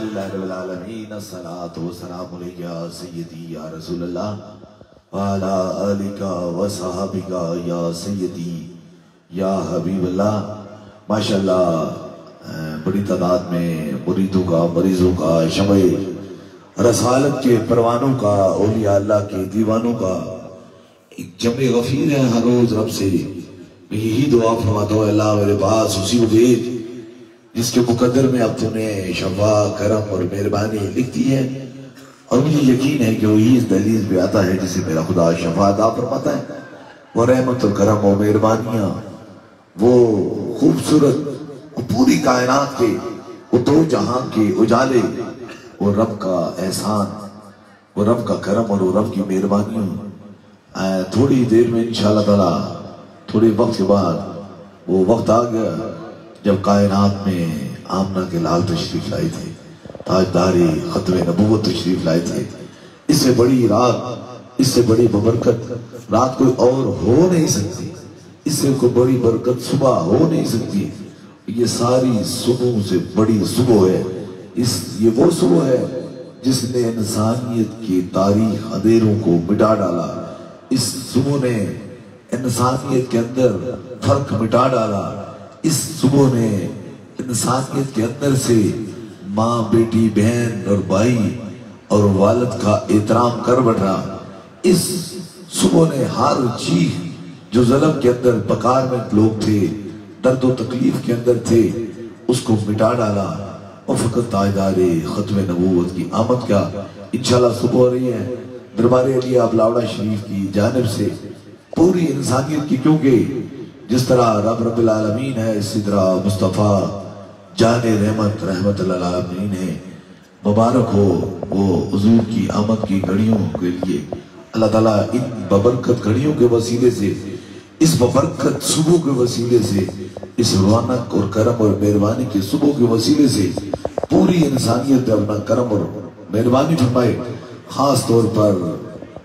الحمدللہ رب العالمین الصلاة والسلام علیکہ یا سیدی یا رسول اللہ وعلا آلکہ وصحابکہ یا سیدی یا حبیب اللہ. ماشاءاللہ بڑی تعداد میں مریدوں کا مریضوں کا شمع رسالت کے پروانوں کا اولیاء اللہ کے دیوانوں کا ایک جمع غفیر ہے ہر روز رب سے. یہی دعا فرماتا ہوں اللہ میرے پاس اسی کو بھیج جس کے مقدر میں اب تو نے شفا کرم اور مہربانی لکھ دی ہے، اور مجھے یقین ہے کہ وہی اس دہلیز پہ آتا ہے جسے میرا خدا شفا عطا فرماتا ہے. وہ رحمت اور کرم اور مہربانیاں وہ خوبصورت وہ پوری کائنات کے وہ دو جہاں کے اجالے، وہ رب کا احسان، وہ رب کا کرم اور وہ رب کی مہربانیاں. تھوڑی دیر میں انشاءاللہ تعالی تھوڑے وقت کے بعد وہ وقت آ گیا جب کائنات میں آمنہ کے لال تشریف لائے تھے، تاجدار ختم نبوت تشریف لائے تھے. اس سے بڑی رات، اس سے بڑی ببرکت رات کوئی اور ہو نہیں سکتی، اس سے کوئی بڑی برکت صبح ہو نہیں سکتی. یہ ساری صبح سے بڑی صبح ہے. یہ وہ صبح ہے جس نے انسانیت کی تاریخ اندھیروں کو مٹا ڈالا. اس صبح نے انسانیت کے اندر فرق مٹا ڈالا. اس صبح نے انسانیت کے اندر سے ماں، بیٹی، بہن اور بھائی اور والد کا احترام کر بٹھا. اس صبح نے ہر چیز جو ظلم کے اندر بکار میں لوگ تھے، درد و تکلیف کے اندر تھے، اس کو مٹا ڈالا. اور فقط تاجدار ختم نبوت کی آمد کا انشاءاللہ صبح ہو رہی ہے دربار علی آپ لاؤڑا شریف کی جانب سے پوری انسانیت کی. کیونکہ جس طرح رب العالمین ہے اسی طرح مصطفیٰ جان رحمت رحمت العالمین ہے. مبارک ہو وہ حضور کی آمد کی گھڑیوں کے لیے. اللہ تعالیٰ ان ببرکت گھڑیوں کے وسیلے سے، اس ببرکت صبح کے وسیلے سے، اس رونق اور کرم اور مہربانی کے صبح کے وسیلے سے پوری انسانیت پہ اپنا کرم اور مہربانی فرمائے. خاص طور پر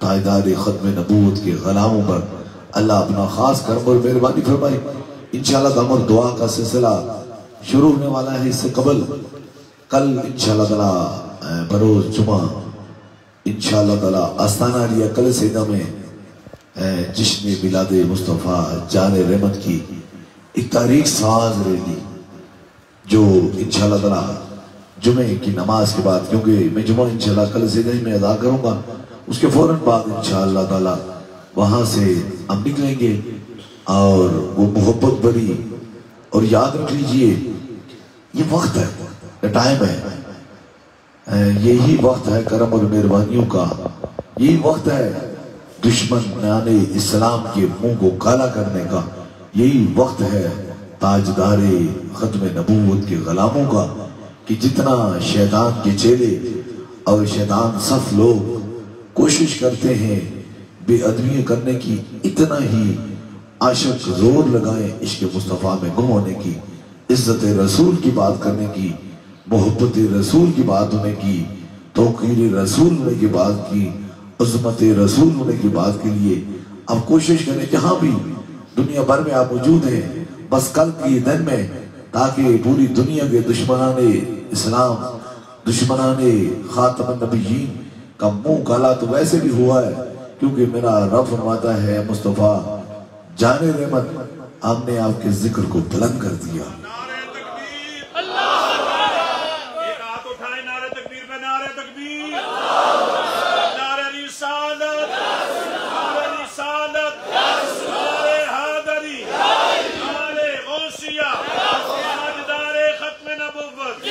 تاجدار ختم نبوت کے غلاموں پر اللہ اپنا خاص کرم اور مہربانی فرمائے. انشاءاللہ تعالی دعا کا سلسلہ شروع ہونے والا ہے. اس سے قبل کل انشاءاللہ تعالی بروز جمعہ انشاءاللہ تعالی آستانہ علیہ کل سیدہ میں جشن میلاد مصطفیٰ جان رحمت کی ایک تاریخ ساز ریلی جو انشاءاللہ تعالی جمعے کی نماز کے بعد، کیونکہ میں جمعہ انشاءاللہ کل سیدہ ہی میں ادا کروں گا، اس کے فوراً بعد انشاءاللہ تعالی وہاں سے ہم نکلیں گے. اور وہ محبت بری اور یاد رکھ لیجئے یہ وقت ہے، یہ ٹائم ہے، یہی وقت ہے کرم اور مہربانیوں کا. یہی وقت ہے دشمنان اسلام کے منہ کو کالا کرنے کا. یہی وقت ہے تاجدار ختم نبوت کے غلاموں کا کہ جتنا شیطان کے چیلے اور شیطان صف لوگ کوشش کرتے ہیں بے ادبی کرنے کی، اتنا ہی عاشق زور لگائیں عشق مصطفیٰ میں گم ہونے کی، عزت رسول کی بات کرنے کی، محبت رسول کی بات ہونے کی، توقیر رسول ہونے کی بات کی، عظمت رسول ہونے کی بات کے لیے آپ کوشش کریں جہاں بھی دنیا بھر میں آپ موجود ہیں. بس کل کی دن میں تاکہ پوری دنیا کے دشمنان اسلام، دشمنان خاتم النبیین کا منہ کالا تو ویسے بھی ہوا ہے، کیونکہ میرا رب فرماتا ہے مصطفیٰ جان رحمت ہم نے آپ کے ذکر کو بلند کر دیا. نعرہ تکبیر، اللہ ایک ہاتھ اٹھائے نعرہ تکبیر میں، نعرہ تکبیر، نعرہ رسالت، نعرہ رسالت، نعرہ حیدری، نعرہ غوثیہ، تاجدار ختم نبوت،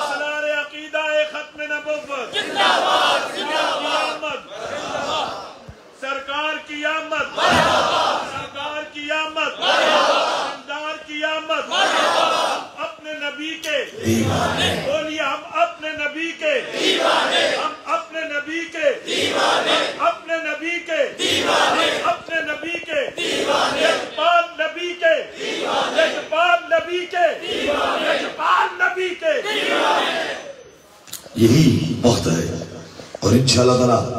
سالار عقیدہ ختم نبوت، سرکار کی آمد، سرکار کی آمد، سردار کی آمد. ہم اپنے نبی کے دیوانے، بولیے ہم اپنے نبی کے دیوانے، ہم اپنے نبی کے دیوانے، اپنے نبی کے دیوانے، اپنے نبی کے دیوانے، یجپال نبی کے دیوانے، یجپال نبی کے دیوانے، یجپال نبی کے دیوانے. یہی وقت ہے اور انشاءاللہ تعالی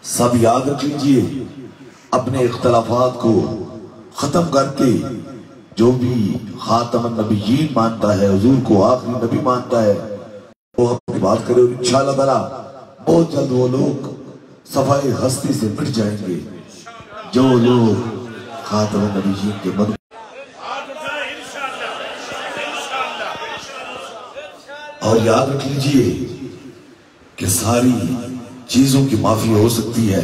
سب یاد رکھ لیجئے اپنے اختلافات کو ختم کر کے جو بھی خاتم النبیین مانتا ہے، حضور کو آخری نبی مانتا ہے، وہ اپنی بات کرے، اور انشاءاللہ تعالی بہت جلد وہ لوگ صفائے ہستی سے مٹ جائیں گے جو لوگ خاتم النبیین کے من اور یاد رکھ لیجئے کہ ساری چیزوں کی معافی ہو سکتی ہے،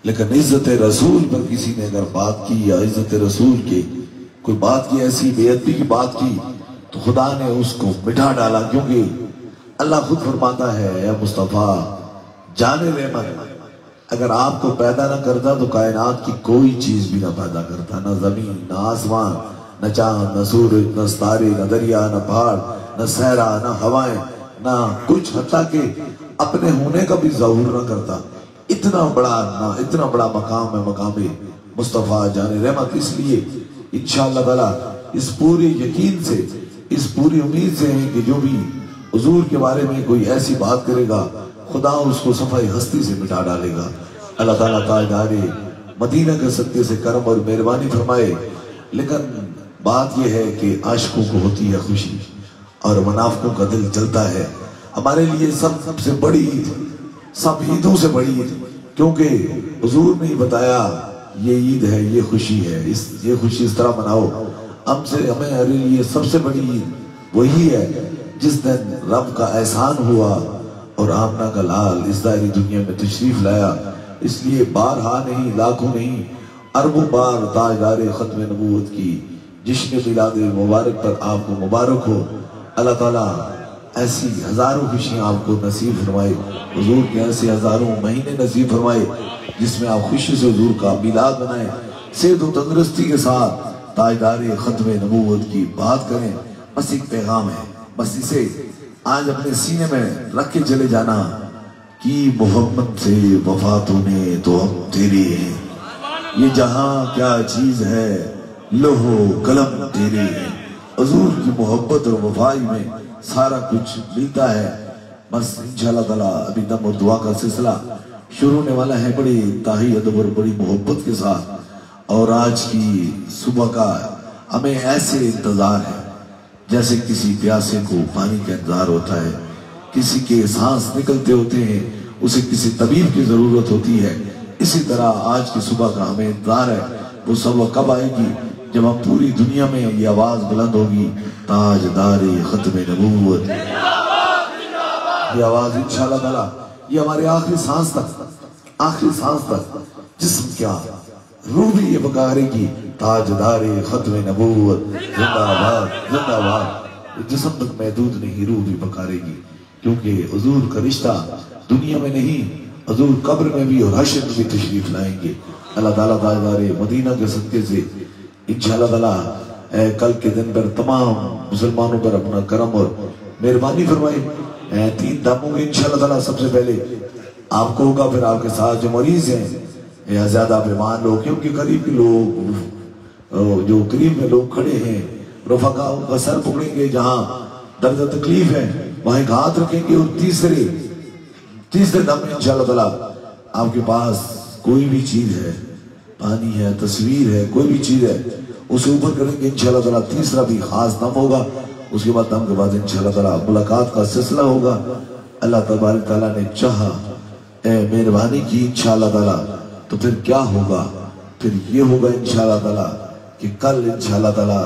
لیکن عزت رسول پر کسی نے اگر بات کی یا عزت رسول کے کوئی بات کی، ایسی بے ادبی کی بات کی، تو خدا نے اس کو مٹا ڈالا، کیونکہ اللہ خود فرماتا ہے اے مصطفیٰ جان رحمت، اگر آپ کو پیدا نہ کرتا تو کائنات کی کوئی چیز بھی نہ پیدا کرتا، نہ زمین، نہ آسمان، نہ چاند، نہ سورج، نہ ستارے، نہ دریا، نہ پہاڑ، نہ صحرا، نہ ہوائیں، نہ کچھ، حتیٰ کہ اپنے ہونے کا بھی ظہور نہ کرتا۔ اتنا بڑا مقام ہے مقام مصطفیٰ جان رحمت۔ اس لیے انشاءاللہ تعالیٰ اس پورے یقین سے، اس پوری امید سے ہیں کہ جو بھی حضور کے بارے میں کوئی ایسی بات کرے گا، خدا اس کو صفحہ ہستی سے مٹا ڈالے گا۔ اللہ تعالیٰ تاجدار مدینہ کے صدقے سے کرم اور مہربانی فرمائے۔ لیکن بات یہ ہے کہ عاشقوں کو ہوتی ہے خوشی اور منافقوں کا دل جلتا ہے۔ ہمارے لیے سب سے بڑی عید، سب عیدوں سے بڑی عید، کیونکہ حضور نے بتایا یہ عید ہے، یہ خوشی ہے، یہ خوشی اس طرح مناؤ۔ ہمارے لیے سب سے بڑی عید وہی ہے جس دن رب کا احسان ہوا اور آمنہ کا لال اس ظاہری دنیا میں تشریف لایا۔ اس لیے بارہا نہیں، لاکھوں نہیں، اربوں بار تاجدار ختم نبوت کی جشن میلاد مبارک پر آپ کو مبارک ہو۔ اللہ تعالیٰ ایسی ہزاروں خوشیاں آپ کو نصیب فرمائے، حضور کے ایسے ہزاروں مہینے نصیب فرمائے جس میں آپ خوشی سے حضور کا میلاد منائیں، صحت و تندرستی کے ساتھ تاجدار ختم نبوت کی بات کریں۔ بس ایک پیغام ہے، بس اسے آج اپنے سینے میں رکھ کے چلے جانا کہ محمد سے وفاتوں نے تو ہم تیرے ہیں، یہ جہاں کیا چیز ہے لوح و قلم تیرے ہیں۔ حضور کی محبت اور وفائی میں سارا کچھ ملتا ہے۔ بس انشاءاللہ تعالیٰ ابھی دم اور دعا کا سلسلہ شروع ہونے والا ہے بڑی انتہائی ادب اور بڑی محبت کے ساتھ، اور آج کی صبح کا ہمیں ایسے انتظار ہے جیسے کسی پیاسے کو پانی کا انتظار ہوتا ہے، کسی کے سانس نکلتے ہوتے ہیں اسے کسی طبیب کی ضرورت ہوتی ہے، اسی طرح آج کی صبح کا ہمیں انتظار ہے۔ وہ صبح کب آئے گی؟ جب ہم پوری دنیا میں یہ آواز بلند ہوگی تاجدار ختم نبوت، یہ آواز انشاءاللہ تعالیٰ یہ ہمارے آخری سانس تک جسم کیا روح بھی یہ پکارے گی تاجدار ختم نبوت زندہ آباد زندہ آباد۔ جسم تک محدود نہیں، روح بھی پکارے گی، کیونکہ حضور کا رشتہ دنیا میں نہیں، حضور قبر میں بھی اور حشر میں بھی تشریف لائیں گے۔ اللہ تعالیٰ تاجدار مدینہ کے صدقے سے انشاءاللہ تعالیٰ کل کے دن پر تمام مسلمانوں پر اپنا کرم اور مہربانی فرمائے۔ 3 داموں گے انشاءاللہ تعالیٰ۔ سب سے پہلے آپ کو ہوگا، پھر آپ کے ساتھ جو مریض ہیں یا زیادہ بیمار لوگ، کیونکہ قریب کے لوگ جو قریب میں لوگ کھڑے ہیں، رفقا ان کا سر پکڑیں گے، جہاں درد تکلیف ہے وہاں ایک ہاتھ رکھیں گے، اور تیسرے دم میں انشاءاللہ تعالیٰ آپ کے پاس کوئی بھی چیز ہے، پانی ہے، تصویر ہے، کوئی بھی چیز ہے، اسے اوپر کریں گے انشاءاللہ تعالیٰ۔ تیسرا بھی خاص دم ہوگا، اس کے بعد دم کے بعد انشاءاللہ تعالیٰ ملاقات کا سلسلہ ہوگا۔ اللہ تبارک تعالیٰ نے چاہا، مہربانی کی انشاءاللہ تعالیٰ، تو پھر کیا ہوگا؟ پھر یہ ہوگا انشاءاللہ تعالیٰ کہ کل انشاءاللہ تعالیٰ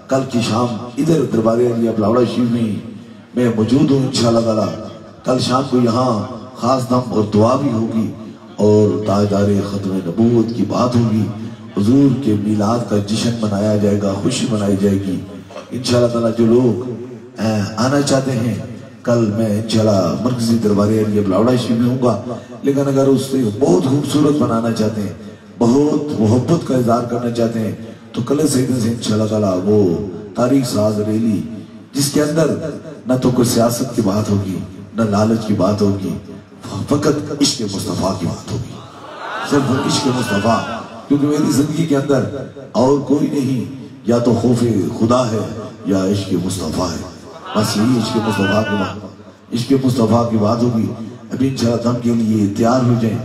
کل کی شام ادھر دربار علیہ بلاوڑا شریف میں موجود ہوں انشاءاللہ تعالیٰ۔ کل شام کو یہاں خاص دم اور دعا بھی ہوگی اور تاجدار ختم نبوت کی بات ہوگی، حضور کے میلاد کا جشن منایا جائے گا، خوشی منائی جائے گی انشاءاللہ تعالیٰ۔ جو لوگ آنا چاہتے ہیں، کل میں انشاءاللہ مرکزی دربار علیہ بلاوڑا شریف میں ہوں گا، لیکن اگر اس سے بہت خوبصورت بنانا چاہتے ہیں، بہت محبت کا اظہار کرنا چاہتے ہیں، تو کل سے انشاءاللہ تعالیٰ وہ تاریخ ساز ریلی جس کے اندر نہ تو کوئی سیاست کی بات ہوگی، نہ لالچ کی بات ہوگی، فقط عشق مصطفیٰ کی بات ہوگی، صرف عشق مصطفیٰ، کیونکہ میری زندگی کے اندر اور کوئی نہیں، یا تو خوف خدا ہے یا عشق مصطفیٰ ہے، بس یہی عشق مصطفیٰ کی بات ہوگی۔ ابھی انشاءاللہ دم کے لیے تیار ہو جائیں۔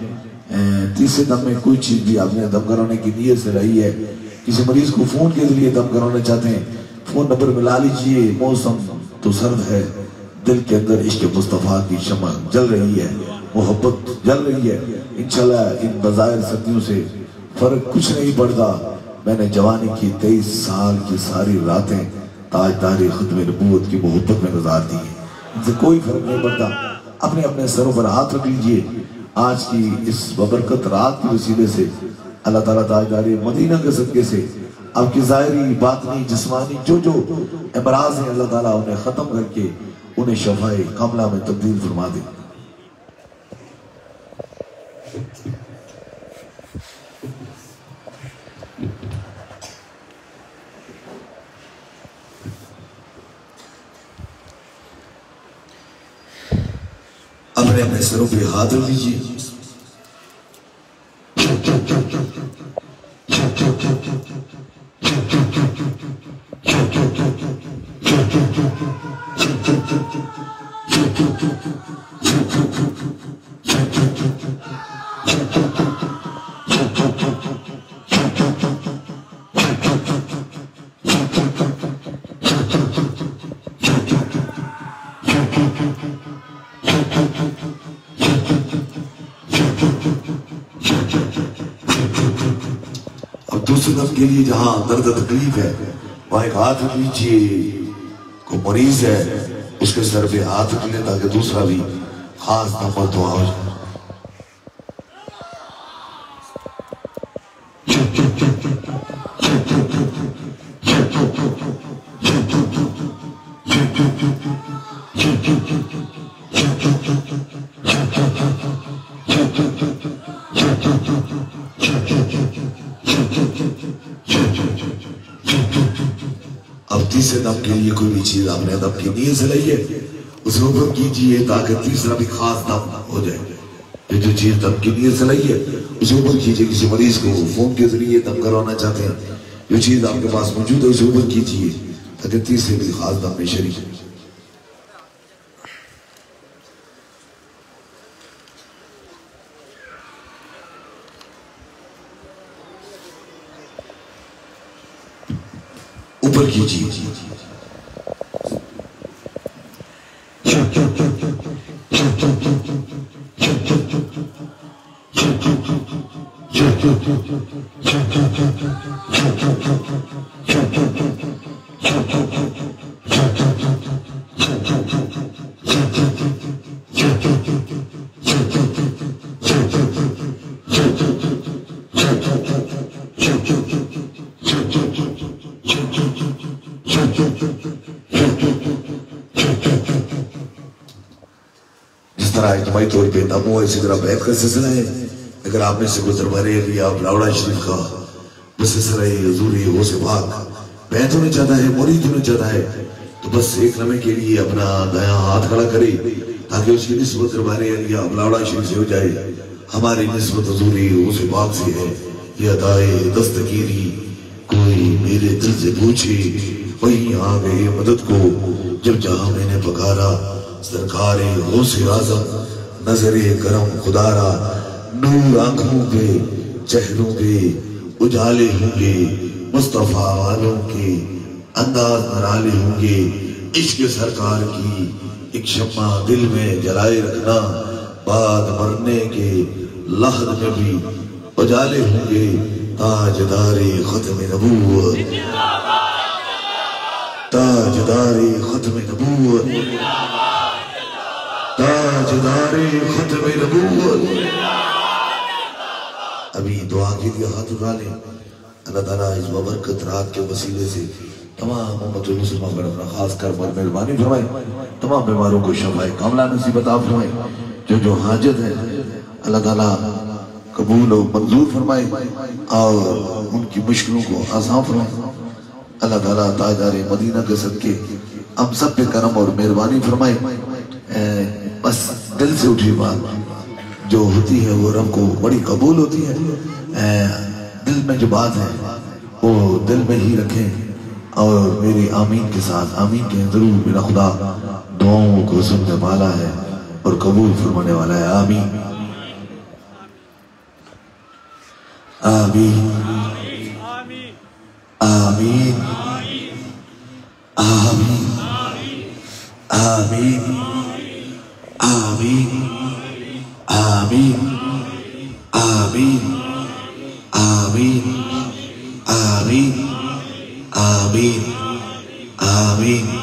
تیسرے دم میں کوئی چیز بھی آپ نے دم کرانے کی نیت سے رہی ہے، کسی مریض کو فون کے ذریعے دم کرانا چاہتے ہیں، فون نمبر ملا لیجئے. موسم تو سرد ہے، دل کے اندر عشق مصطفیٰ کی شمع جل رہی ہے، محبت جل رہی ہے. انشاءاللہ ان بظاہر سردیوں سے فرق کچھ نہیں پڑتا. میں نے جوانی کی 23 سال کی ساری راتیں تاجدار ختم نبوت کی محبت میں گزار دی ہیں. ان سے کوئی فرق نہیں پڑتا. اپنے اپنے سروں پر ہاتھ رکھ لیجئے. آج کی اس ببرکت رات کے وسیلے سے اللہ تعالیٰ تاجدار مدینہ کے صدقے سے آپ کی ظاہری باطنی جسمانی جو امراض ہیں اللہ تعالیٰ انہیں ختم کر کے انہیں شفاء کاملہ میں تبدیل فرما دے. اپنے اپنے سروں پہ ہاتھ رکھ لیجیے. دوسرے دم کے لیے جہاں درد تکلیف ہے وہاں ایک ہاتھ رکھ لیجیے. کوئی مریض ہے اس کے سر پہ ہاتھ رکھ لیں تاکہ دوسرا بھی خاص دم اور دعا ہو جائے. اب تیسرے دم کے لیے کوئی بھی چیز آپ نے دم کی نیت سے لئی ہے اسے اوپر کیجئے تاکہ تیسرا بھی خاص دم ہو جائے. جو چیز دم کی نیت سے لئی ہے اسے اوپر کیجئے. کسی مریض کو فون کے ذریعے دم کروانا چاہتے ہیں، جو چیز آپ کے پاس موجود ہے اسے اوپر کیجئے تاکہ تیسرے بھی خاص دم میں شریک ہے. اوپر کیجیے. اجتماعی طور پہ دم ہوا اسی طرح بیعت کا سلسلہ ہے. اگر آپ نے سے کوئی دربار علی آپ لاوڑا شریف کا سلسلہ حضور غوث پاک بیعت ہونے چاہتا ہے، مرید ہونے چاہتا ہے تو بس ایک لمحے کے لیے اپنا دایاں ہاتھ کھڑا کرے تاکہ اس کی نسبت دربار علی آپ لاوڑا شریف سے ہو جائے. ہماری نسبت حضور غوث پاک سے ہے. یہ ادائے دستگیری کوئی میرے دل سے پوچھے وہیں آ گئے مدد کو جب جہاں میں نے پکارا. سرکار غوث اعظم نظر کرم خدارا، نور آنکھوں کے چہروں کے اجالے ہوں گے، مصطفیٰ والوں کے انداز نرالے ہوں گے. عشق سرکار کی ایک شمع دل میں جلائے رکھنا، بعد مرنے کے لحظ میں بھی اجالے ہوں گے. تاجدار ختم نبوت، تاجدار ختم نبوت، تاجدار ختم نبوت. ابھی دعا کے لیے ہاتھ اٹھا لیں. اللہ تعالیٰ اس بابرکت رات کے وسیلے سے تمام امت المسلمہ پر اپنا خاص کر پر مہربانی فرمائے. تمام بیماروں کو شفاء کاملہ نصیب عطا فرمائے. جو حاجت ہے اللہ تعالیٰ قبول و منظور فرمائے اور ان کی مشکلوں کو آسان فرمائے. اللہ تعالیٰ تاجدار مدینہ کے صدقے ہم سب پہ کرم اور مہربانی فرمائے. بس دل سے اٹھی بات جو ہوتی ہے وہ رب کو بڑی قبول ہوتی ہے. دل میں جو بات ہے وہ دل میں ہی رکھیں اور میری آمین کے ساتھ آمین کہیں. ضرور میرا خدا دعاؤں کو سننے والا ہے اور قبول فرمانے والا ہے. آمین آمین. آمین آمین آمین آمین آمین آمین آمین آمین آمین آمین